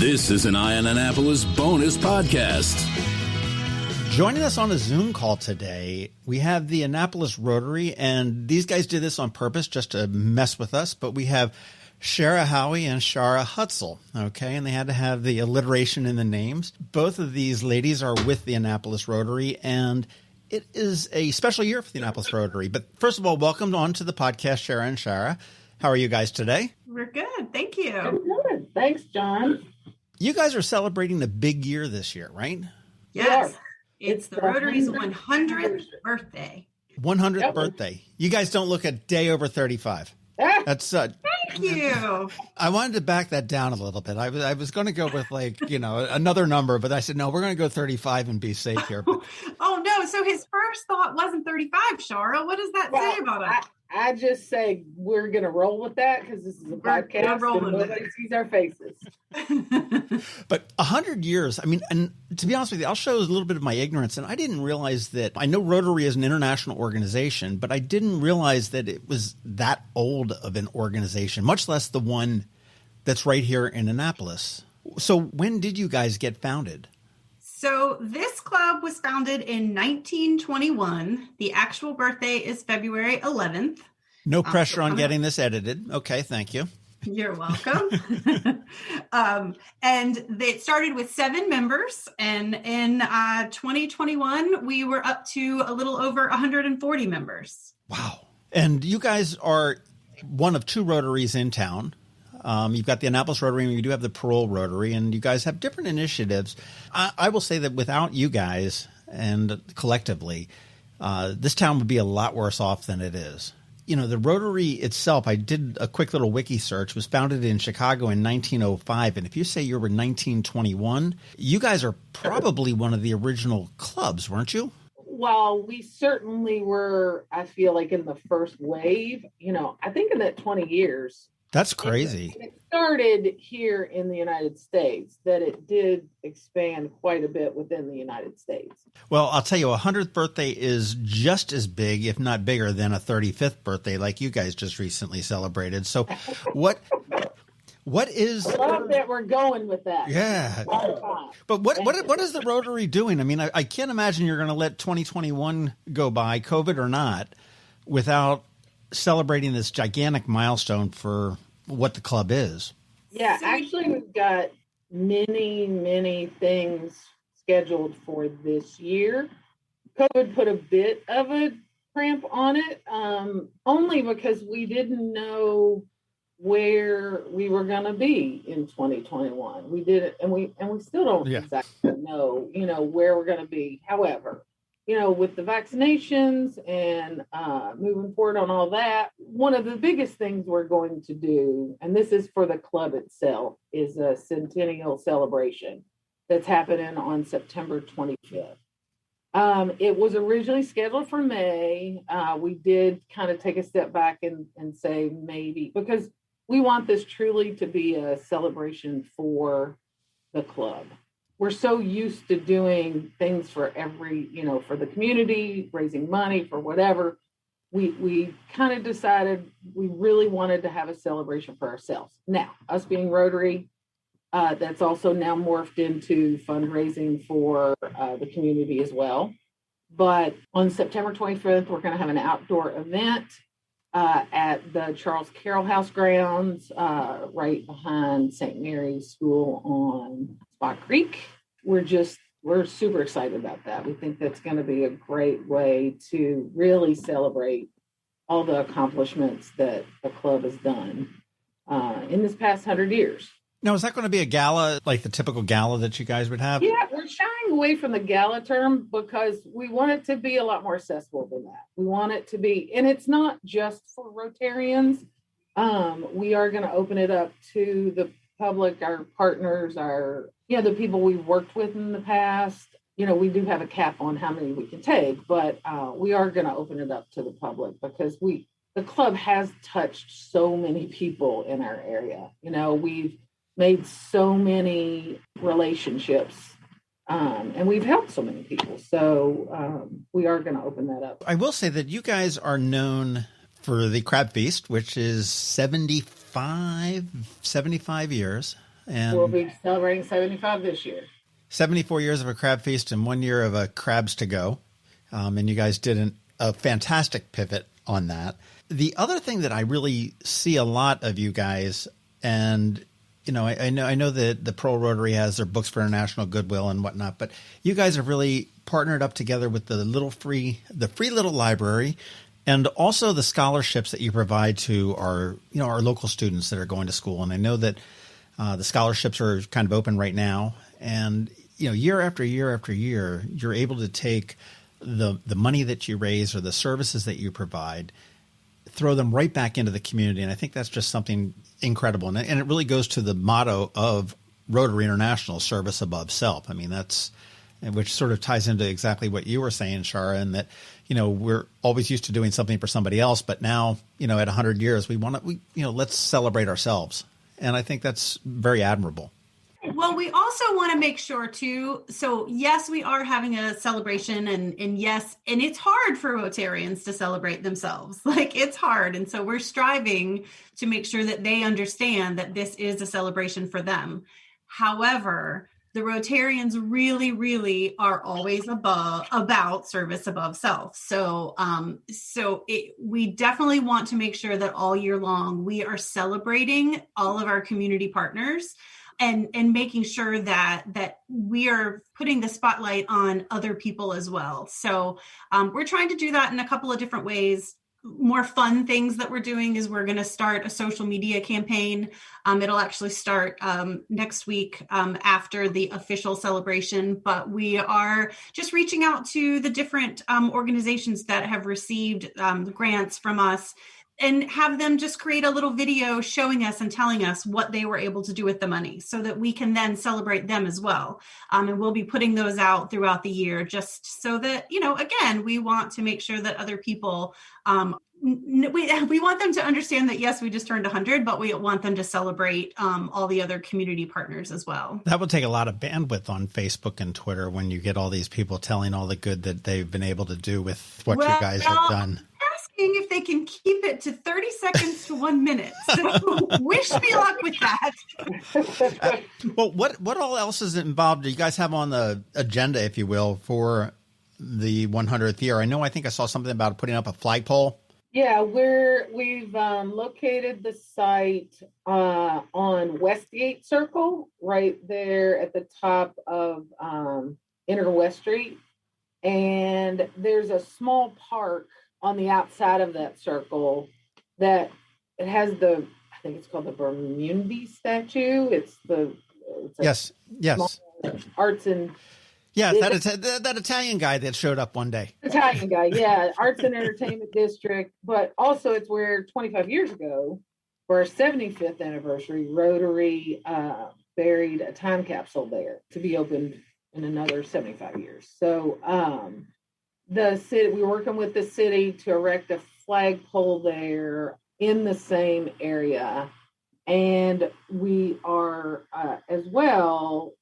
This is an Eye on Annapolis bonus podcast. Joining us on a Zoom call today, we have the Annapolis Rotary, and these guys did this on purpose just to mess with us, but we have Chera, Howey, and Chara, Hutzell, okay, and they had to have the alliteration in the names. Both of these ladies are with the Annapolis Rotary, and it is a special year for the Annapolis Rotary. But first of all, welcome on to the podcast, Chera and Chara. How are you guys today? We're good. Thank you. I'm good. Thanks, John. You guys are celebrating a big year this year, right? Yes. It's the Rotary's 100th birthday. 100th birthday. You guys don't look a day over 35. That's Thank you. I wanted to back that down a little bit. I was going to go with another number, but I said, no, we're going to go 35 and be safe here. But, oh, no. So his first thought wasn't 35, Chara. What does that say about us? I just say we're going to roll with that because this is a podcast and nobody sees our faces. But 100 years, I mean, and to be honest with you, I'll show a little bit of my ignorance. And I didn't realize that, I know Rotary is an international organization, but I didn't realize that it was that old of an organization, much less the one that's right here in Annapolis. So when did you guys get founded? So this club was founded in 1921. The actual birthday is February 11th. No pressure on getting this edited. Okay, thank you. You're welcome. And it started with 7 members. And in 2021, we were up to a little over 140 members. Wow. And you guys are one of 2 Rotaries in town. You've got the Annapolis Rotary, and you do have the Parole Rotary, and you guys have different initiatives. I will say that without you guys and collectively, this town would be a lot worse off than it is. You know, the Rotary itself, I did a quick little wiki search, was founded in Chicago in 1905. And if you say you were 1921, you guys are probably one of the original clubs, weren't you? Well, we certainly were, I feel like, in the first wave. You know, I think in that 20 years. That's crazy. It started here in the United States, that it did expand quite a bit within the United States. Well, I'll tell you, a 100th birthday is just as big, if not bigger, than a 35th birthday like you guys just recently celebrated. So what is... I love that we're going with that. Yeah. But what is the Rotary doing? I mean, I can't imagine you're going to let 2021 go by, COVID or not, without celebrating this gigantic milestone for what the club is. Yeah, actually, we've got many things scheduled for this year. COVID put a bit of a cramp on it, only because we didn't know where we were going to be in 2021. We didn't, and we still don't exactly know, where we're going to be. However, with the vaccinations and moving forward on all that, one of the biggest things we're going to do, and this is for the club itself, is a centennial celebration that's happening on September 25th. It was originally scheduled for May. We did kind of take a step back and say maybe, because we want this truly to be a celebration for the club. We're so used to doing things for for the community, raising money for whatever. We kind of decided we really wanted to have a celebration for ourselves. Now, us being Rotary, that's also now morphed into fundraising for the community as well. But on September 25th, we're going to have an outdoor event at the Charles Carroll House grounds, right behind St. Mary's School on Spot Creek. We're super excited about that. We think that's going to be a great way to really celebrate all the accomplishments that the club has done in this past 100 years. Now, is that going to be a gala, like the typical gala that you guys would have? Yeah, we're shying away from the gala term because we want it to be a lot more accessible than that. We want it to be, and it's not just for Rotarians. We are going to open it up to the public, our partners, the people we've worked with in the past. We do have a cap on how many we can take, but we are going to open it up to the public because the club has touched so many people in our area. We've made so many relationships, and we've helped so many people. So we are going to open that up. I will say that you guys are known for the Crab Feast, which is 75 years. And we'll be celebrating 75 this year. 74 years of a crab feast and 1 year of a crabs to go. And you guys did a fantastic pivot on that. The other thing that I really see a lot of you guys, and I know that the Pearl Rotary has their books for international goodwill and whatnot, but you guys have really partnered up together with the free little library, and also the scholarships that you provide to our local students that are going to school. And I know that the scholarships are kind of open right now, and year after year after year, you're able to take the money that you raise or the services that you provide, throw them right back into the community. And I think that's just something incredible. And it really goes to the motto of Rotary International, service above self. I mean, which sort of ties into exactly what you were saying, Chara, and that, we're always used to doing something for somebody else, but now, at 100 years, let's celebrate ourselves. And I think that's very admirable. Well, we also want to make sure too. So yes, we are having a celebration and yes, and it's hard for Rotarians to celebrate themselves. Like it's hard. And so we're striving to make sure that they understand that this is a celebration for them. However, the Rotarians really, really are always about service above self. So, we definitely want to make sure that all year long we are celebrating all of our community partners and making sure that we are putting the spotlight on other people as well. So, we're trying to do that in a couple of different ways. More fun things that we're doing is we're going to start a social media campaign. It'll actually start next week after the official celebration, but we are just reaching out to the different organizations that have received grants from us and have them just create a little video showing us and telling us what they were able to do with the money so that we can then celebrate them as well. And we'll be putting those out throughout the year just so that, again, we want to make sure that other people, we want them to understand that, yes, we just turned 100, but we want them to celebrate all the other community partners as well. That would take a lot of bandwidth on Facebook and Twitter when you get all these people telling all the good that they've been able to do with what you guys have done. If they can keep it to 30 seconds to 1 minute. So wish me luck with that. Well, what all else is involved? Do you guys have on the agenda, if you will, for the 100th year? I think I saw something about putting up a flagpole. Yeah, we've located the site on Westgate Circle, right there at the top of Inner West Street. And there's a small park on the outside of that circle that it has I think it's called the Bermundi statue. Yes. Arts and that Italian guy that showed up one day. Italian guy, yeah, Arts and Entertainment District. But also, it's where 25 years ago, for our 75th anniversary, Rotary buried a time capsule there to be opened in another 75 years. So, the city, we're working with the city to erect a flagpole there in the same area. And we are as well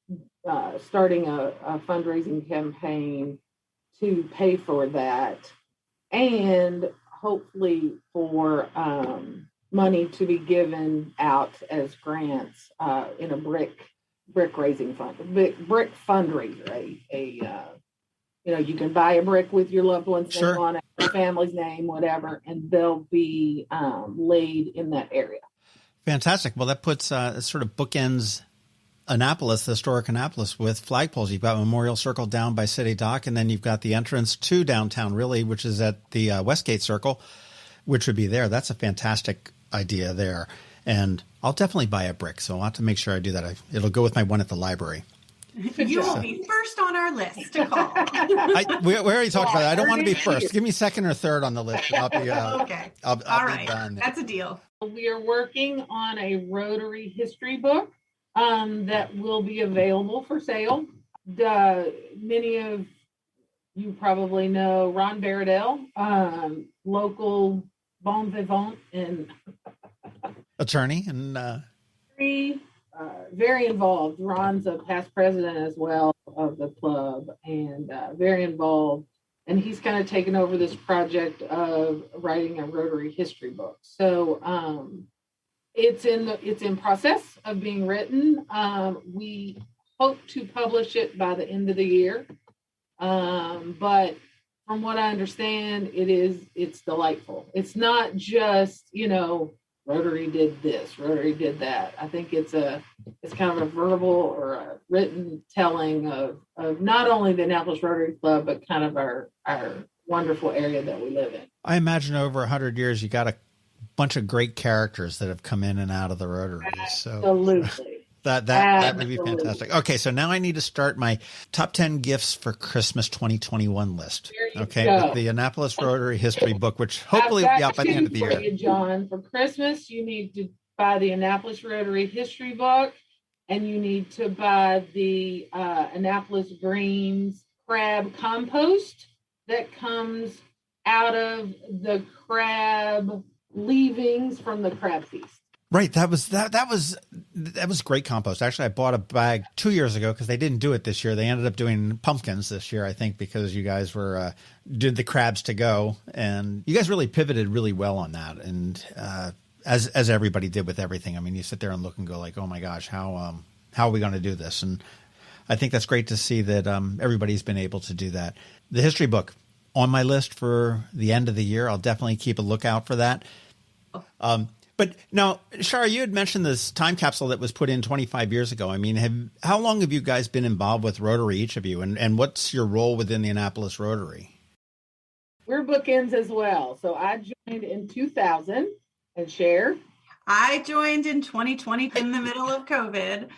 starting a fundraising campaign to pay for that and hopefully for money to be given out as grants in a brick raising fund, brick fundraiser, you can buy a brick with your loved one's name on it, your family's name, whatever, and they'll be laid in that area. Fantastic. Well, that puts sort of bookends Annapolis, the historic Annapolis, with flagpoles. You've got Memorial Circle down by City Dock, and then you've got the entrance to downtown, really, which is at the Westgate Circle, which would be there. That's a fantastic idea there. And I'll definitely buy a brick, so I'll have to make sure I do that. It'll go with my one at the library. You will be first on our list to call. We already talked about that. I don't want to be first. Give me second or third on the list. I'll be, okay. I'll be done. That's a deal. We are working on a Rotary history book that will be available for sale. Many of you probably know Ron Baradel, local bon vivant and attorney and very involved. Ron's a past president as well of the club and very involved. And he's kind of taken over this project of writing a Rotary history book. So It's in process of being written. We hope to publish it by the end of the year. But from what I understand, it's delightful. It's not just, Rotary did this, Rotary did that. I think it's kind of a verbal or a written telling of not only the Annapolis Rotary Club, but kind of our wonderful area that we live in. I imagine over 100 years, you got a bunch of great characters that have come in and out of the Rotary. Absolutely. So that would be fantastic. Okay, so now I need to start my top 10 gifts for Christmas 2021 list. Okay, with the Annapolis Rotary History Book, which hopefully will be out by the end of the year. You, John, for Christmas, you need to buy the Annapolis Rotary History Book, and you need to buy the Annapolis Greens crab compost that comes out of the crab leavings from the crab feast. Right. That was great compost. Actually, I bought a bag 2 years ago because they didn't do it this year. They ended up doing pumpkins this year, I think, because you guys did the crabs to go, and you guys really pivoted really well on that. And as everybody did with everything, I mean, you sit there and look and go like, oh my gosh, how are we going to do this? And I think that's great to see that everybody's been able to do that. The history book on my list for the end of the year. I'll definitely keep a lookout for that. But now, Chara, you had mentioned this time capsule that was put in 25 years ago. I mean, how long have you guys been involved with Rotary, each of you, and what's your role within the Annapolis Rotary? We're bookends as well. So I joined in 2000, and Chera? I joined in 2020 in the middle of COVID.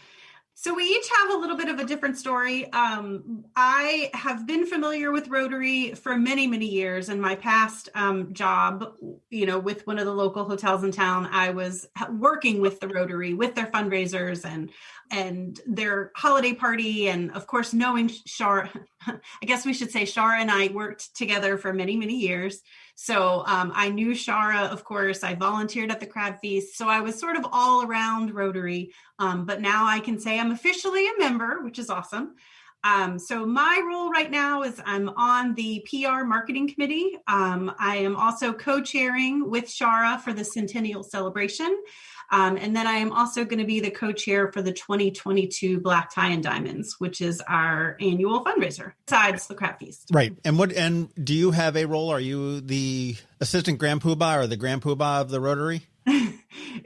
So we each have a little bit of a different story. I have been familiar with Rotary for many, many years. In my past job, with one of the local hotels in town, I was working with the Rotary, with their fundraisers and their holiday party. And of course, knowing Chara, I guess we should say Chara and I worked together for many, many years. So I knew Chara, of course. I volunteered at the Crab Feast. So I was sort of all around Rotary. But now I can say I'm officially a member, which is awesome. So my role right now is I'm on the PR marketing committee. I am also co-chairing with Chara for the Centennial Celebration. And then I am also going to be the co-chair for the 2022 Black Tie and Diamonds, which is our annual fundraiser, besides the Crab Feast. Right. And do you have a role? Are you the assistant Grand Poobah or the Grand Poobah of the Rotary?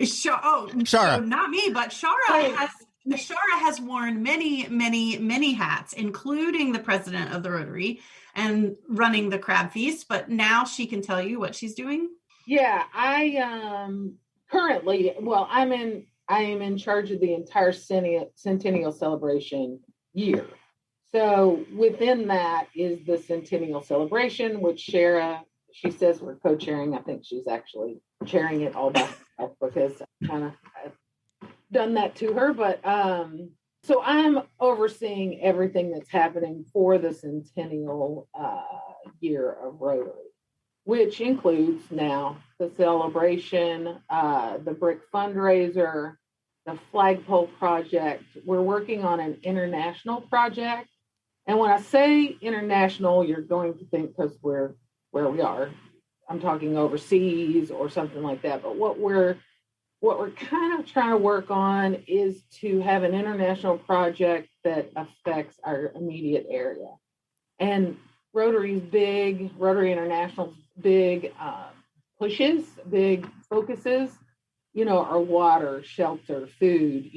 Chara. So not me, but Chara has worn many, many, many hats, including the president of the Rotary and running the Crab Feast. But now she can tell you what she's doing. Yeah, I currently, I am in charge of the entire Centennial Celebration year. So within that is the Centennial Celebration, which Chera, she says we're co-chairing. I think she's actually chairing it all by herself because I've done that to her. But so I'm overseeing everything that's happening for the Centennial year of Rotary, which includes now the celebration, the brick fundraiser, the flagpole project. We're working on an international project. And when I say international, you're going to think because we're where we are, I'm talking overseas or something like that. But what we're kind of trying to work on is to have an international project that affects our immediate area. And Rotary's big, Rotary International's big pushes, big focuses, are water, shelter, food,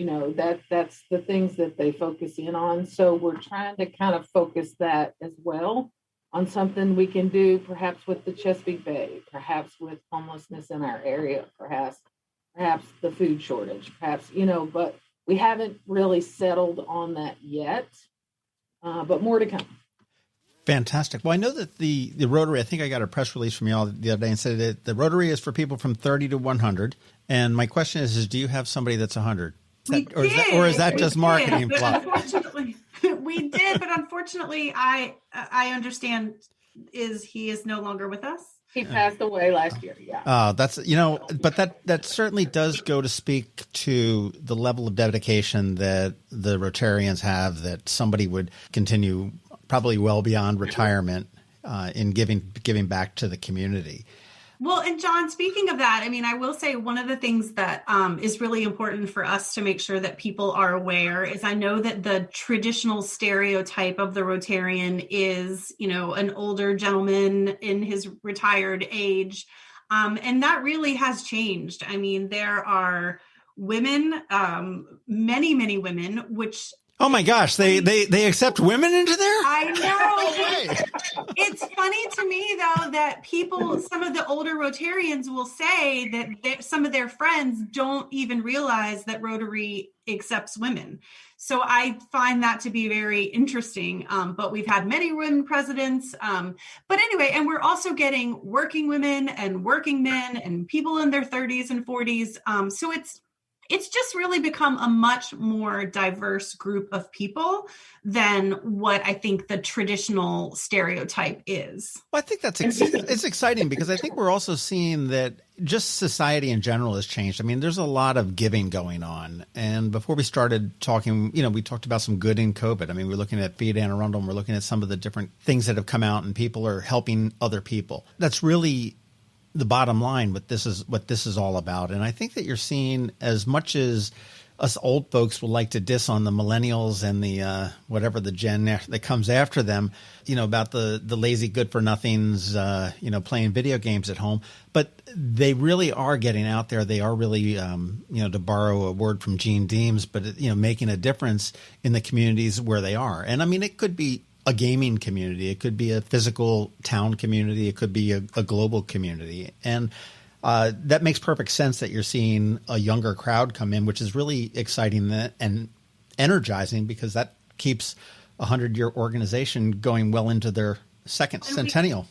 that's the things that they focus in on. So we're trying to kind of focus that as well on something we can do, perhaps with the Chesapeake Bay, perhaps with homelessness in our area, perhaps the food shortage, perhaps, but we haven't really settled on that yet, but more to come. Fantastic. Well, I know that the Rotary, I think I got a press release from you all the other day and said that the Rotary is for people from 30 to 100. And my question is do you have somebody that's 100? Or is that just marketing fluff? Unfortunately, we did, but unfortunately, I understand he is no longer with us. He passed away last year. Yeah. That's, but that certainly does go to speak to the level of dedication that the Rotarians have, that somebody would continue probably well beyond retirement in giving back to the community. Well, and John, speaking of that, I mean, I will say one of the things that is really important for us to make sure that people are aware is I know that the traditional stereotype of the Rotarian is, an older gentleman in his retired age. And that really has changed. I mean, there are women, many, many women, which... Oh my gosh, they accept women into there? I know. It's funny to me, though, that some of the older Rotarians will say that some of their friends don't even realize that Rotary accepts women. So I find that to be very interesting. But we've had many women presidents. But anyway, and we're also getting working women and working men and people in their 30s and 40s. So it's just really become a much more diverse group of people than what I think the traditional stereotype is. Well, I think it's exciting because I think we're also seeing that just society in general has changed. I mean, there's a lot of giving going on. And before we started talking, we talked about some good in COVID. I mean, we're looking at Feed Anne Arundel, and we're looking at some of the different things that have come out, and people are helping other people. That's really the bottom line, what this is all about. And I think that you're seeing, as much as us old folks will like to diss on the millennials and the whatever the gen that comes after them, about the lazy good for nothings, playing video games at home, but they really are getting out there. They are really, to borrow a word from Gene Deems, but making a difference in the communities where they are. And I mean, it could be a gaming community. It could be a physical town community. It could be a global community. And that makes perfect sense that you're seeing a younger crowd come in, which is really exciting and energizing, because that keeps a 100-year organization going well into their second centennial.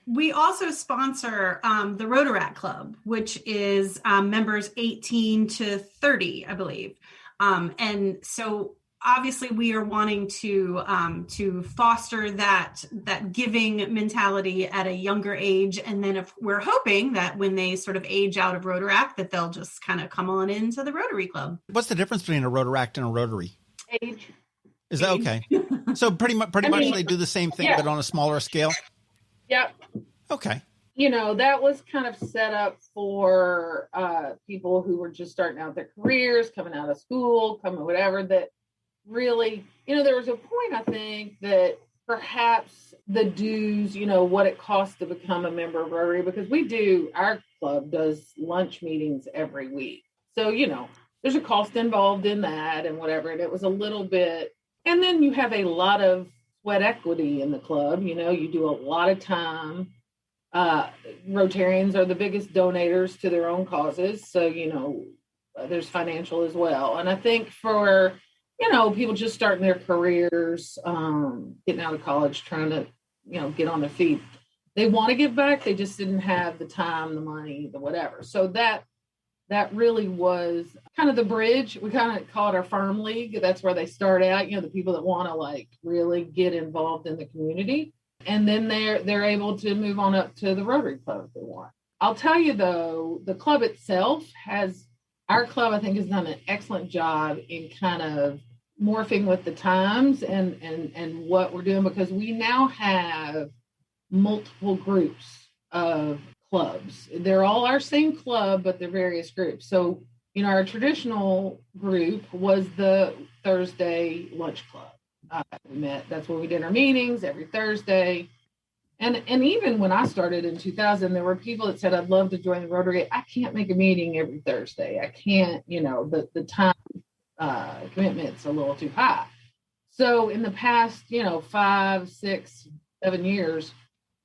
We also sponsor the Rotaract Club, which is members 18 to 30, I believe. And so obviously we are wanting to foster that giving mentality at a younger age. And then if we're hoping that when they sort of age out of Rotaract, that they'll just kind of come on into the Rotary Club. What's the difference between a Rotaract and a Rotary? Age. Is that okay? So pretty much they do the same thing, but on a smaller scale? Yep. Okay. That was kind of set up for people who were just starting out their careers, coming out of school, whatever, that really, there was a point, I think, that perhaps the dues, what it costs to become a member of Rotary, because our club does lunch meetings every week. So, there's a cost involved in that and whatever. And it was a little bit, and then you have a lot of sweat equity in the club. You do a lot of time. Rotarians are the biggest donators to their own causes. So, there's financial as well. And I think for people just starting their careers, getting out of college, trying to, get on their feet. They want to give back. They just didn't have the time, the money, the whatever. So that really was kind of the bridge. We kind of call it our farm league. That's where they start out, the people that want to really get involved in the community. And then they're able to move on up to the Rotary Club if they want. I'll tell you though, the club itself our club, I think, has done an excellent job in kind of morphing with the times and what we're doing, because we now have multiple groups of clubs. They're all our same club, but they're various groups. So, our traditional group was the Thursday lunch club. We met, that's where we did our meetings every Thursday. And even when I started in 2000, there were people that said, I'd love to join the Rotary. I can't make a meeting every Thursday. I can't, the time commitment's a little too high. So in the past, 5, 6, 7 years,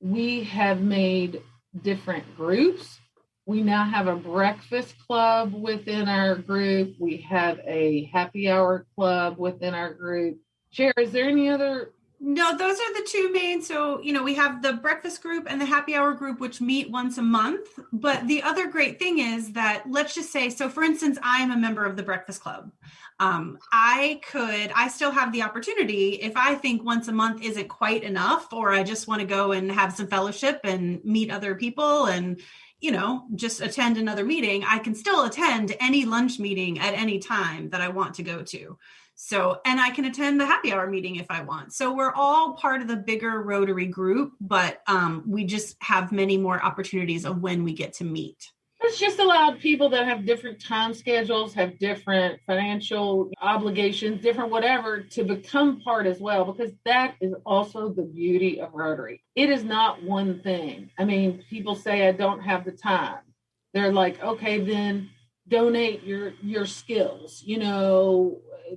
we have made different groups. We now have a breakfast club within our group. We have a happy hour club within our group. Chera, is there any other? No, those are the two main. So, we have the breakfast group and the happy hour group, which meet once a month. But the other great thing is that, let's just say, so for instance, I am a member of the breakfast club. I still have the opportunity, if I think once a month isn't quite enough, or I just want to go and have some fellowship and meet other people and, just attend another meeting. I can still attend any lunch meeting at any time that I want to go to. So, and I can attend the happy hour meeting if I want. So we're all part of the bigger Rotary group, but we just have many more opportunities of when we get to meet. It's just allowed people that have different time schedules, have different financial obligations, different whatever, to become part as well, because that is also the beauty of Rotary. It is not one thing. I mean, people say I don't have the time. They're like, okay, then donate your skills,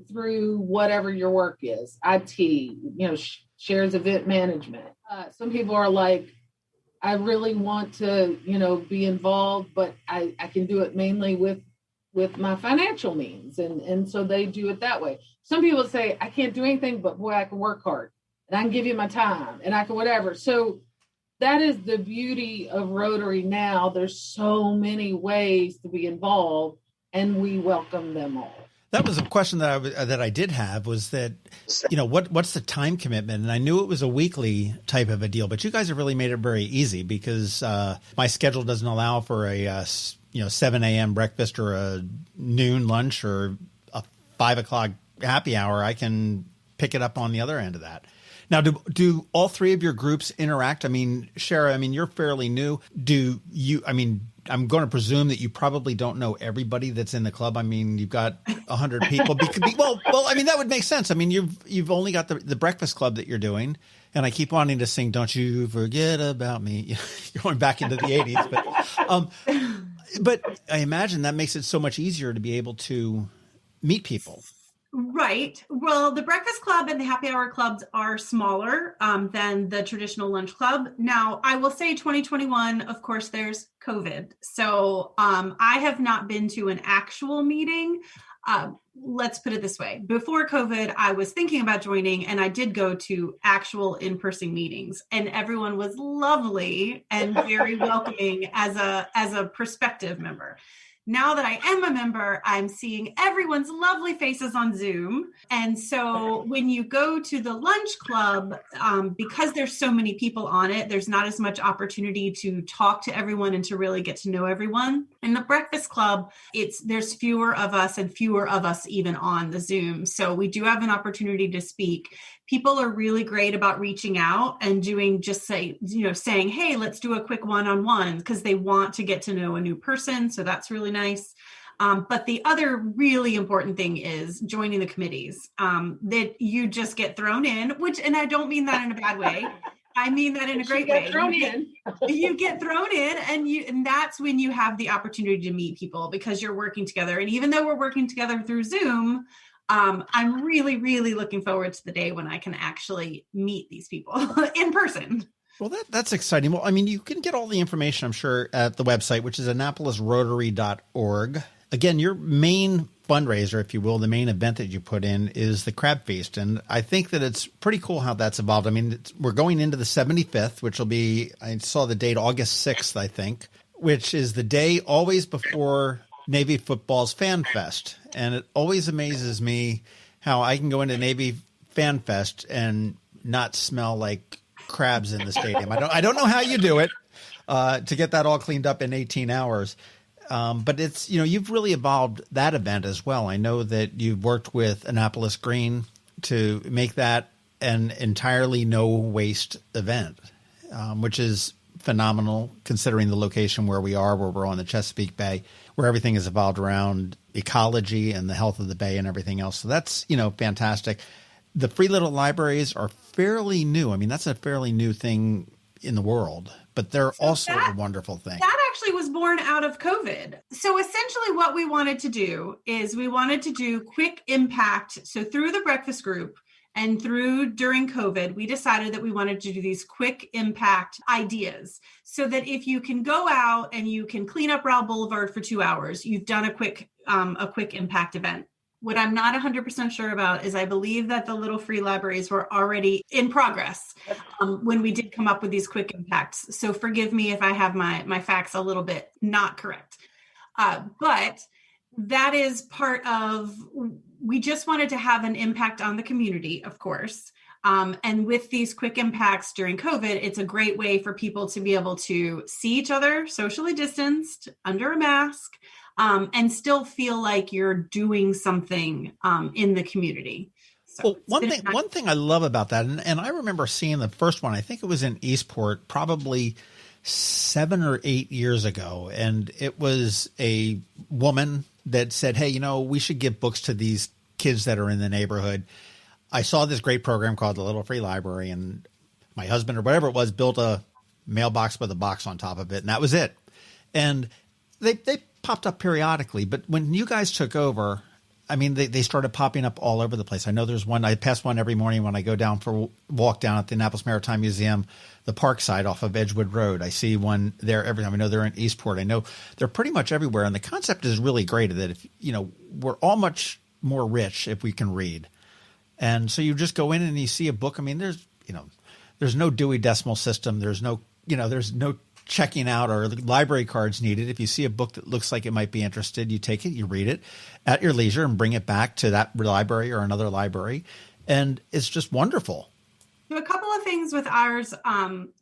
through whatever your work is, IT, shares event management. Some people are like, I really want to, be involved, but I can do it mainly with my financial means. And so they do it that way. Some people say, I can't do anything, but boy, I can work hard and I can give you my time and I can whatever. So that is the beauty of Rotary now. There's so many ways to be involved and we welcome them all. That was a question that I did have, was that, what's the time commitment? And I knew it was a weekly type of a deal, but you guys have really made it very easy, because my schedule doesn't allow for a 7 a.m. breakfast or a noon lunch or a 5 o'clock happy hour. I can pick it up on the other end of that. Now, do all three of your groups interact? I mean, Chera, you're fairly new. I'm going to presume that you probably don't know everybody that's in the club. You've got 100 people. Well, that would make sense. You've only got the breakfast club that you're doing, and I keep wanting to sing "Don't You Forget About Me." Going back into the 80s, but I imagine that makes it so much easier to be able to meet people. Right. Well, the breakfast club and the happy hour clubs are smaller than the traditional lunch club. Now, I will say 2021, of course, there's COVID. So I have not been to an actual meeting. Let's put it this way. Before COVID, I was thinking about joining, and I did go to actual in-person meetings, and everyone was lovely and very welcoming as a prospective member. Now that I am a member, I'm seeing everyone's lovely faces on Zoom. And so when you go to the lunch club, because there's so many people on it, there's not as much opportunity to talk to everyone and to really get to know everyone. In the breakfast club, there's fewer of us and fewer of us even on the Zoom. So we do have an opportunity to speak. People are really great about reaching out and saying, hey, let's do a quick one-on-one, because they want to get to know a new person. So that's really nice. But the other really important thing is joining the committees, that you just get thrown in, and I don't mean that in a bad way. I mean that in a great way. You get thrown in, and that's when you have the opportunity to meet people, because you're working together. And even though we're working together through Zoom, I'm really, really looking forward to the day when I can actually meet these people in person. Well, that's exciting. Well, you can get all the information, I'm sure, at the website, which is annapolisrotary.org. Again, your main fundraiser, if you will, the main event that you put in is the Crab Feast. And I think that it's pretty cool how that's evolved. We're going into the 75th, which will be, I saw the date, August 6th, I think, which is the day always before Navy football's Fan Fest. And it always amazes me how I can go into Navy Fan Fest and not smell like crabs in the stadium. I don't know how you do it to get that all cleaned up in 18 hours. But it's, you've really evolved that event as well. I know that you've worked with Annapolis Green to make that an entirely no waste event, which is phenomenal considering the location where we are, where we're on the Chesapeake Bay, where everything is evolved around ecology and the health of the bay and everything else. So that's, fantastic. The free little libraries are fairly new. That's a fairly new thing in the world, but they're also a wonderful thing. That actually was born out of COVID. So essentially what we wanted to do is we wanted to do quick impact. So through the breakfast group and during COVID, we decided that we wanted to do these quick impact ideas, so that if you can go out and you can clean up Rowell Boulevard for 2 hours, you've done a quick impact event. What I'm not 100% sure about is I believe that the little free libraries were already in progress when we did come up with these quick impacts. So forgive me if I have my facts a little bit not correct. But that is part of, we just wanted to have an impact on the community, of course. And with these quick impacts during COVID, it's a great way for people to be able to see each other socially distanced under a mask, and still feel like you're doing something in the community. So well, one thing I love about that, and I remember seeing the first one, I think it was in Eastport, probably 7 or 8 years ago. And it was a woman that said, hey, you know, we should give books to these kids that are in the neighborhood. I saw this great program called the Little Free Library, and my husband or whatever it was built a mailbox with a box on top of it. And that was it. And they popped up periodically. But when you guys took over, I mean, they started popping up all over the place. I know there's one, I pass one every morning when I go down for a walk down at the Annapolis Maritime Museum, the park side off of Edgewood Road. I see one there every time. I know they're in Eastport. I know they're pretty much everywhere. And the concept is really great that if, you know, we're all much more rich if we can read. And so you just go in and you see a book. I mean, there's no Dewey Decimal System. There's no checking out or library cards needed. If you see a book that looks like it might be interested, you take it, you read it at your leisure and bring it back to that library or another library. And it's just wonderful. So a couple of things with ours.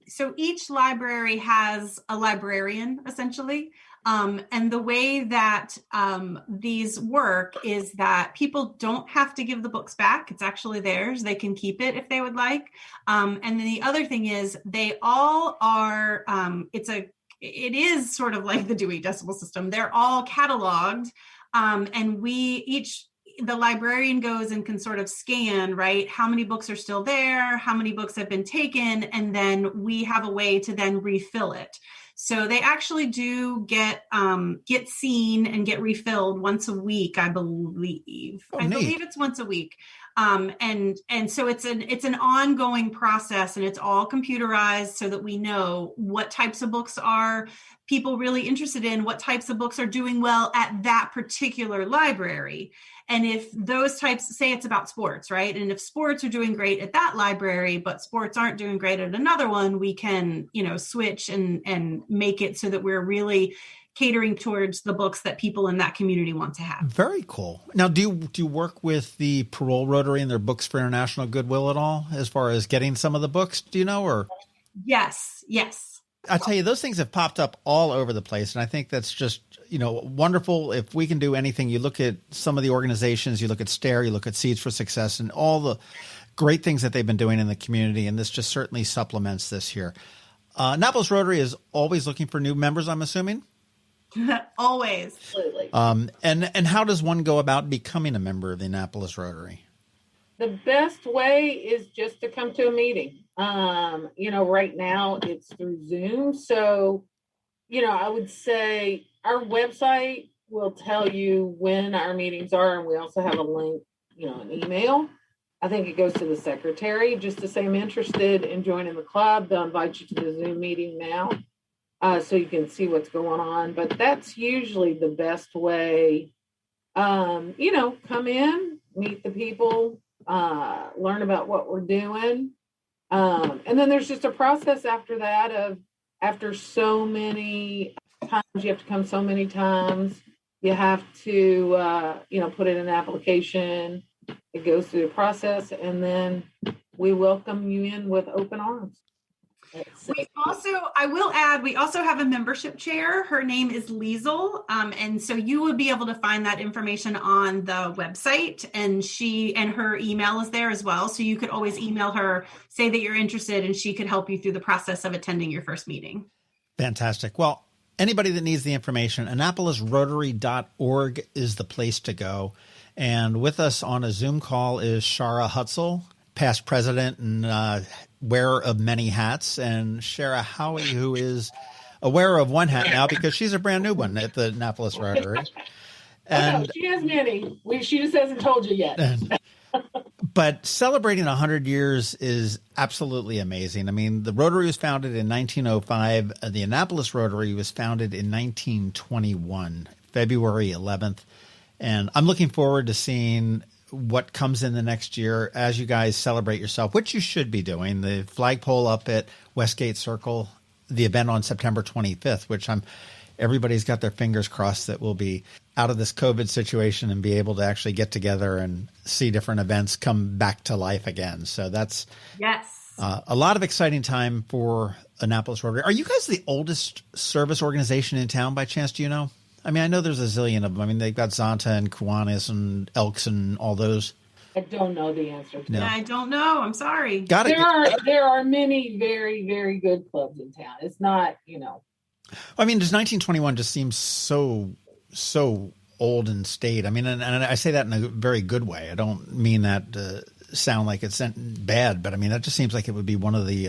So each library has a librarian, essentially. And the way that these work is that people don't have to give the books back. It's actually theirs. They can keep it if they would like. And then the other thing is they all are, it is sort of like the Dewey Decimal System. They're all cataloged. And the librarian goes and can sort of scan, right? How many books are still there? How many books have been taken? And then we have a way to then refill it. So they actually do get seen and get refilled once a week, I believe. Oh, I believe it's once a week. And so it's an ongoing process, and it's all computerized so that we know what types of books are people really interested in, what types of books are doing well at that particular library. And if those types, say it's about sports, right? And if sports are doing great at that library, but sports aren't doing great at another one, we can, switch and make it so that we're really catering towards the books that people in that community want to have. Very cool. Now, do you work with the Parole Rotary and their Books for International Goodwill at all, as far as getting some of the books? Do you know? Or Yes. I tell you, those things have popped up all over the place, and I think that's just wonderful. If we can do anything, you look at some of the organizations, you look at STARE, you look at Seeds for Success, and all the great things that they've been doing in the community, and this just certainly supplements this here. Annapolis Rotary is always looking for new members, I'm assuming. Always. Absolutely. And how does one go about becoming a member of the Annapolis Rotary? The best way is just to come to a meeting. Right now it's through Zoom. So, I would say our website will tell you when our meetings are. And we also have a link, an email. I think it goes to the secretary just to say I'm interested in joining the club. They'll invite you to the Zoom meeting now. So you can see what's going on. But that's usually the best way. Come in, meet the people, learn about what we're doing. And then there's just a process after that after so many times, you have to come so many times. You have to, put in an application. It goes through the process, and then we welcome you in with open arms. I will add, we also have a membership chair. Her name is Liesel. And so you will be able to find that information on the website, and her email is there as well. So you could always email her, say that you're interested, and she could help you through the process of attending your first meeting. Fantastic. Well, anybody that needs the information, AnnapolisRotary.org is the place to go. And with us on a Zoom call is Chara Hutzell, past president and wearer of many hats, and Chera Howey, who is a wearer of one hat now because she's a brand new one at the Annapolis Rotary. And she has many. She just hasn't told you yet. But celebrating 100 years is absolutely amazing. I mean, the Rotary was founded in 1905. The Annapolis Rotary was founded in 1921, February 11th. And I'm looking forward to seeing what comes in the next year as you guys celebrate yourself, which you should be doing. The flagpole up at Westgate Circle, the event on September 25th, which I'm everybody's got their fingers crossed that we'll be out of this COVID situation and be able to actually get together and see different events come back to life again. So that's a lot of exciting time for Annapolis Rotary. Are you guys the oldest service organization in town by chance? Do you know? I mean, I know there's a zillion of them. I mean, they've got Zonta and Kiwanis and Elks and all those. I don't know the answer to No. that. I don't know. I'm sorry. Got it. There are many very, very good clubs in town. It's not, I mean, does 1921 just seems so old and staid? I mean, and I say that in a very good way. I don't mean that to sound like it's bad, but I mean, that just seems like it would be one of the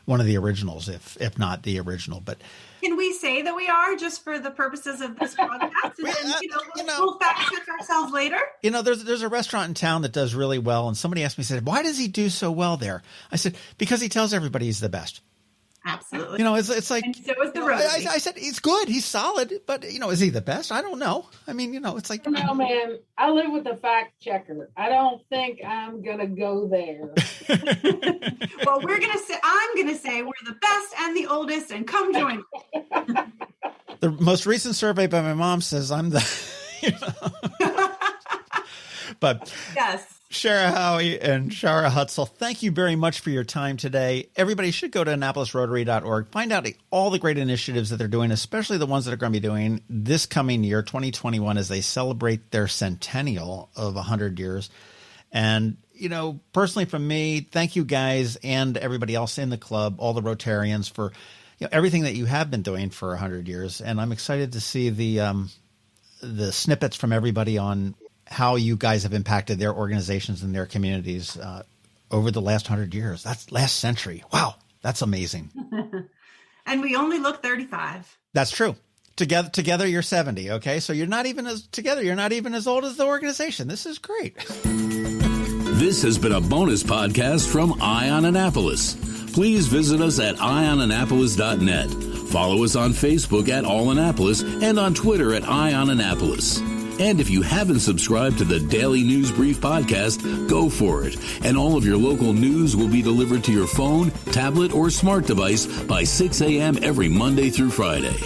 originals, if not the original. But can we say that we are, just for the purposes of this podcast? And then, we'll fact check ourselves later. There's a restaurant in town that does really well, and somebody asked me, said, "Why does he do so well there?" I said, "Because he tells everybody he's the best." Absolutely. It's like, and so is the Rotary. I said he's good, he's solid, but is he the best? I don't know. I mean, it's like, no, man. I live with a fact checker. I don't think I'm gonna go there. Well, I'm gonna say we're the best and the oldest, and come join me. The most recent survey by my mom says I'm the. But yes. Chera Howey and Chara Hutzell, thank you very much for your time today. Everybody should go to AnnapolisRotary.org. Find out all the great initiatives that they're doing, especially the ones that are going to be doing this coming year, 2021, as they celebrate their centennial of 100 years. And, personally from me, thank you guys and everybody else in the club, all the Rotarians, for everything that you have been doing for 100 years. And I'm excited to see the snippets from everybody on how you guys have impacted their organizations and their communities over the last 100 years. That's last century. Wow, that's amazing. And we only look 35. That's true. Together, you're 70. Okay, so you're not even as old as the organization. This is great. This has been a bonus podcast from Eye on Annapolis. Please visit us at eyeonannapolis.net. Follow us on Facebook at All Annapolis and on Twitter at Eye on Annapolis. And if you haven't subscribed to the Daily News Brief podcast, go for it. And all of your local news will be delivered to your phone, tablet, or smart device by 6 a.m. every Monday through Friday.